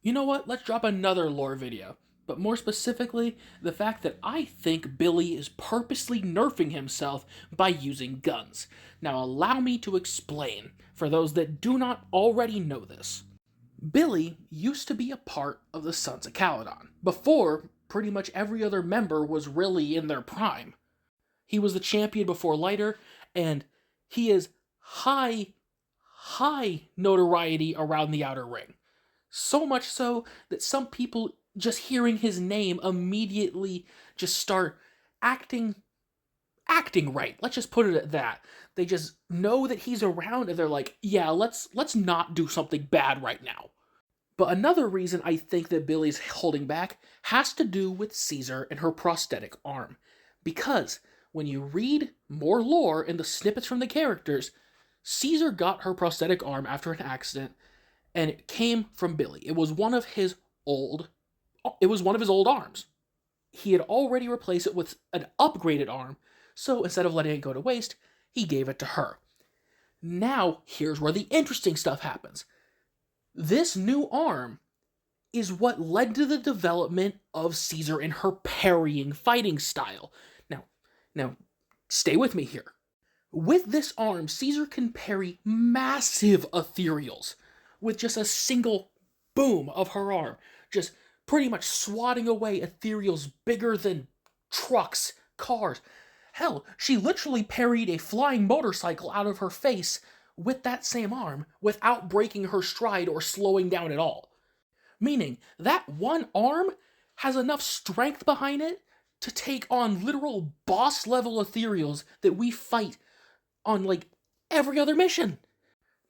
You know what? Let's drop another lore video. But more specifically, the fact that I think Billy is purposely nerfing himself by using guns. Now, allow me to explain, for those that do not already know this. Billy used to be a part of the Sons of Caledon, before pretty much every other member was really in their prime. He was the champion before Lighter, and he is high notoriety around the Outer Ring. So much so that some people, just hearing his name, immediately just start acting right. Let's just put it at that. They just know that he's around and they're like, yeah, let's not do something bad right now. But another reason I think that Billy's holding back has to do with Caesar and her prosthetic arm. Because when you read more lore and the snippets from the characters, Caesar got her prosthetic arm after an accident, and it came from Billy. It was one of his old arms. He had already replaced it with an upgraded arm, so instead of letting it go to waste, he gave it to her. Now, here's where the interesting stuff happens. This new arm is what led to the development of Caesar and her parrying fighting style. Now, stay with me here. With this arm, Caesar can parry massive ethereals with just a single boom of her arm, just pretty much swatting away ethereals bigger than trucks, cars. Hell, she literally parried a flying motorcycle out of her face with that same arm without breaking her stride or slowing down at all. Meaning, that one arm has enough strength behind it to take on literal boss-level ethereals that we fight on, like, every other mission.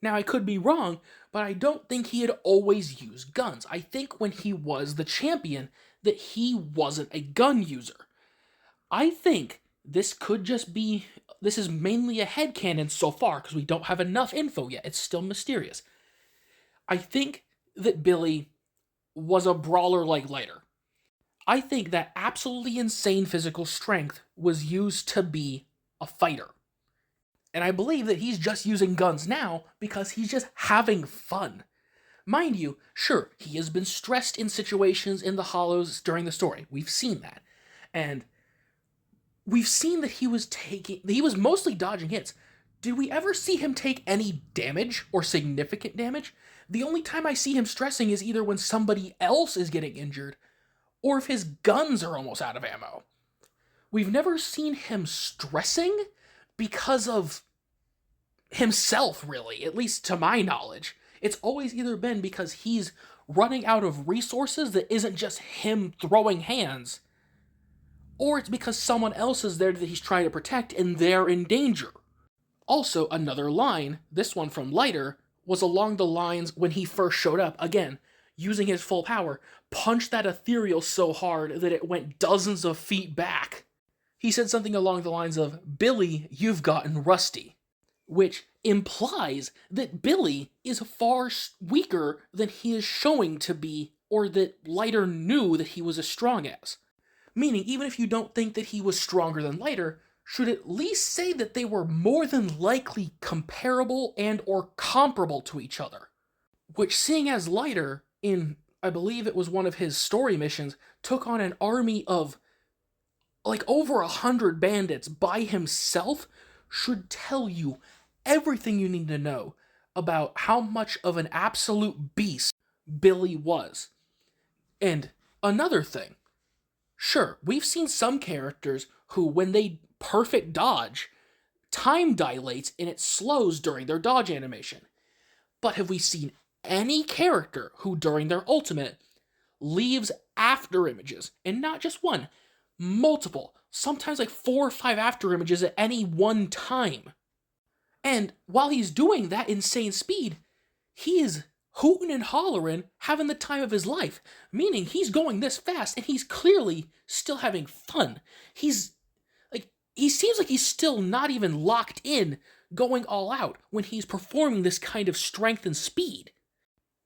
Now, I could be wrong, but I don't think he had always used guns. I think when he was the champion, that he wasn't a gun user. I think this is mainly a headcanon so far, because we don't have enough info yet. It's still mysterious. I think that Billy was a brawler like Lighter. I think that absolutely insane physical strength was used to be a fighter. And I believe that he's just using guns now because he's just having fun. Mind you, sure, he has been stressed in situations in the Hollows during the story. We've seen that. And we've seen that he was mostly dodging hits. Did we ever see him take any damage or significant damage? The only time I see him stressing is either when somebody else is getting injured or if his guns are almost out of ammo. We've never seen him stressing because of himself, really, at least to my knowledge. It's always either been because he's running out of resources that isn't just him throwing hands, or it's because someone else is there that he's trying to protect and they're in danger. Also, another line, this one from Lighter, was along the lines when he first showed up, again, using his full power, punched that ethereal so hard that it went dozens of feet back. He said something along the lines of, "Billy, you've gotten rusty," which implies that Billy is far weaker than he is showing to be, or that Lighter knew that he was as strong as. Meaning, even if you don't think that he was stronger than Lighter, should at least say that they were more than likely comparable and or comparable to each other. Which, seeing as Lighter, in, I believe it was one of his story missions, took on an army of like over 100 bandits by himself, should tell you everything you need to know about how much of an absolute beast Billy was. And another thing, sure, we've seen some characters who, when they perfect dodge, time dilates and it slows during their dodge animation. But have we seen any character who, during their ultimate, leaves after images, and not just one, multiple, sometimes like 4 or 5 after images at any one time? And while he's doing that insane speed, he is hooting and hollering, having the time of his life, meaning he's going this fast and he's clearly still having fun. He seems like he's still not even locked in, going all out when he's performing this kind of strength and speed.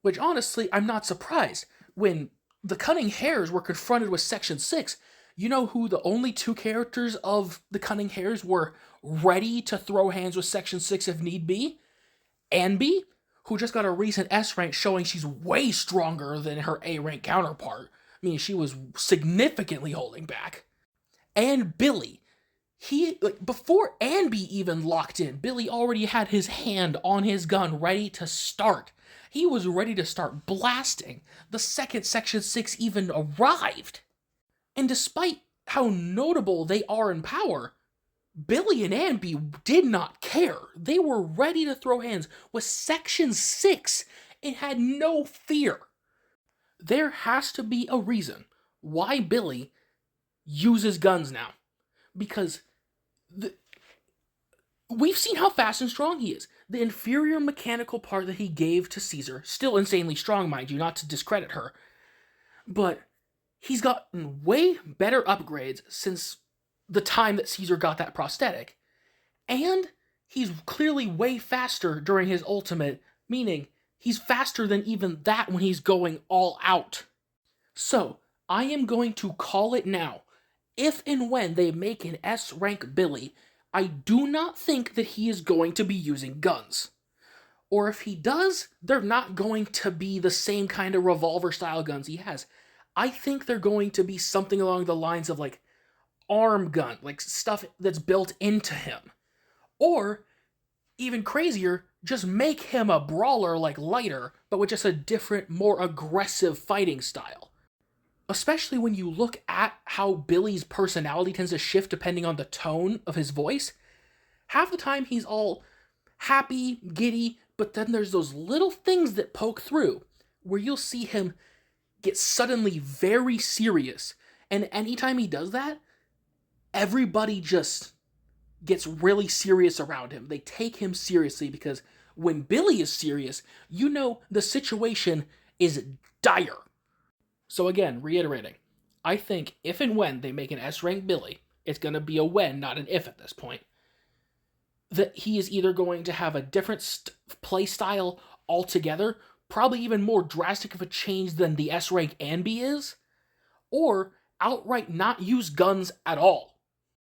Which, honestly, I'm not surprised. When the Cunning Hares were confronted with Section 6, you know who the only 2 characters of the Cunning Hares were ready to throw hands with Section 6 if need be? Anby, who just got a recent S rank showing she's way stronger than her A rank counterpart. I mean, she was significantly holding back. And Billy. Before Anby even locked in, Billy already had his hand on his gun ready to start. He was ready to start blasting the second Section 6 even arrived. And despite how notable they are in power, Billy and Anby did not care. They were ready to throw hands with Section 6 and had no fear. There has to be a reason why Billy uses guns now. Because we've seen how fast and strong he is. The inferior mechanical part that he gave to Caesar, still insanely strong, mind you, not to discredit her, but he's gotten way better upgrades since the time that Caesar got that prosthetic. And he's clearly way faster during his ultimate, meaning he's faster than even that when he's going all out. So, I am going to call it now. If and when they make an S-rank Billy, I do not think that he is going to be using guns. Or if he does, they're not going to be the same kind of revolver-style guns he has. I think they're going to be something along the lines of, arm gun, stuff that's built into him. Or, even crazier, just make him a brawler like Lighter, but with just a different, more aggressive fighting style. Especially when you look at how Billy's personality tends to shift depending on the tone of his voice. Half the time he's all happy, giddy, but then there's those little things that poke through, where you'll see him get suddenly very serious. And anytime he does that, everybody just gets really serious around him. They take him seriously because when Billy is serious, you know the situation is dire. So again, reiterating, I think if and when they make an S-rank Billy, it's going to be a when, not an if at this point, that he is either going to have a different play style altogether, probably even more drastic of a change than the S-rank Anby is, or outright not use guns at all.